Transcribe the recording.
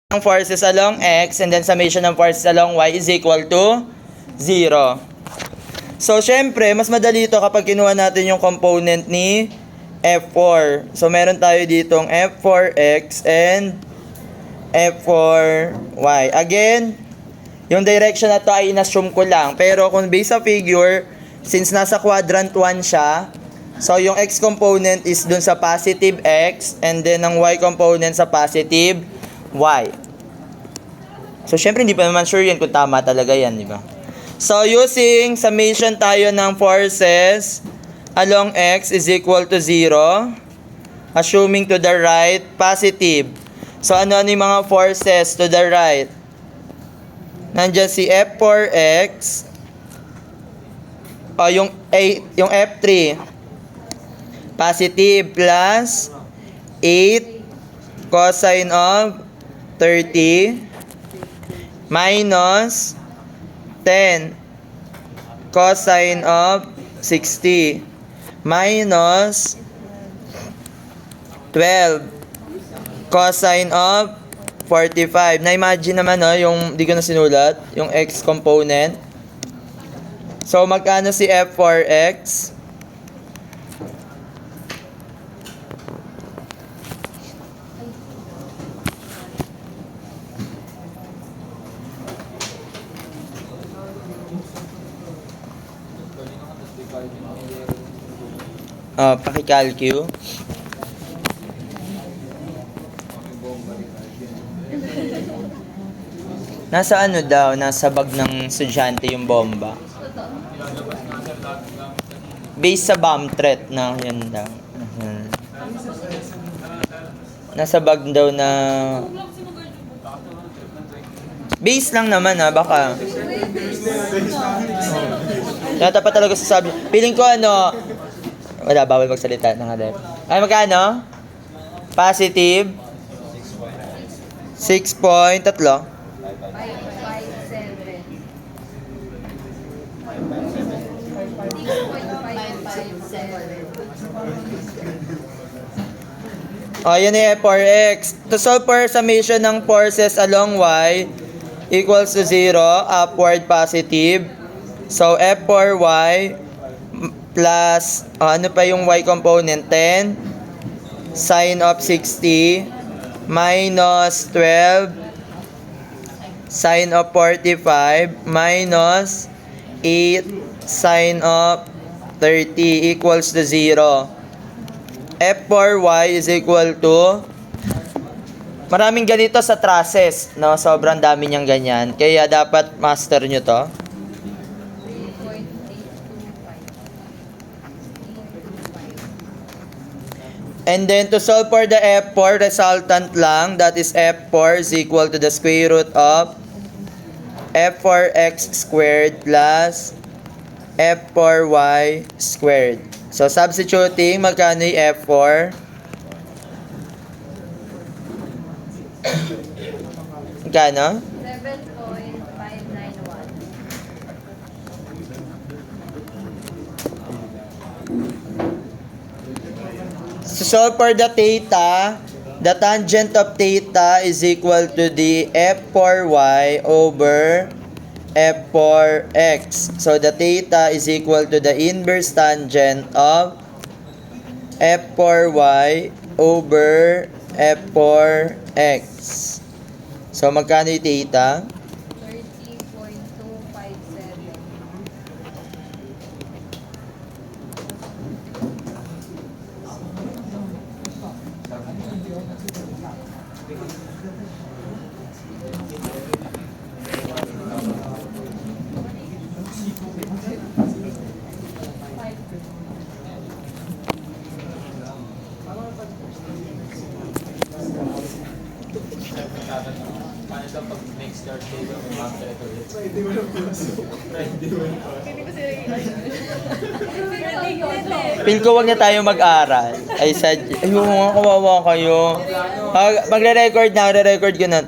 ng forces along x and then summation ng forces along y is equal to 0. So, syempre, mas madali ito kapag kinuha natin yung component ni F4. So, meron tayo ditong F4x and F4y. Again, yung direction na to ay inassume ko lang. Pero kung based sa figure, since nasa quadrant 1 siya, so yung x component is dun sa positive x and then ang y component sa positive y. So, syempre, hindi pa naman sure yan kung tama talaga yan, di ba? So, using summation tayo ng forces along x is equal to 0. Assuming to the right, positive. So, ano-ano yung mga forces to the right? Nandiyan si F4x. O, yung F3. Positive plus 8 cosine of 30 minus 10 cosine of 60 minus 12 cosine of 45. Na-imagine naman yung di ko na sinulat, yung x component. So, magkano si F4x? Paki-calcu. Nasa ano daw? Nasa bag ng estudyante yung bomba. Based sa bomb threat na yun daw. Nasa bag daw na... Base lang naman baka. Yata pa talaga sasabi. Feeling ko wala, bawal magsalita ng adep. Ay, magkano? Positive 6.3. Yan yung F4x. To solve for summation ng forces along y equals to 0, upward positive. So, F4y plus, ano pa yung y component? 10 sine of 60 minus 12 sine of 45 minus 8 sine of 30 equals to 0. F4y is equal to, maraming ganito sa trusses, sobrang dami niyang ganyan. Kaya dapat master nyo to. And then to solve for the F4 resultant lang, that is F4 is equal to the square root of F4x squared plus F4y squared. So substituting, magkano yung F4? Magkano? 7.591. So solve for the theta, the tangent of theta is equal to the F4y over F4x. So the theta is equal to the inverse tangent of F4y over F4x. So magkano yung theta? 30.257. Feel ko wag na tayo mag-aral. I said, ayun nga, kawawa kayo. Magre-record ko na to.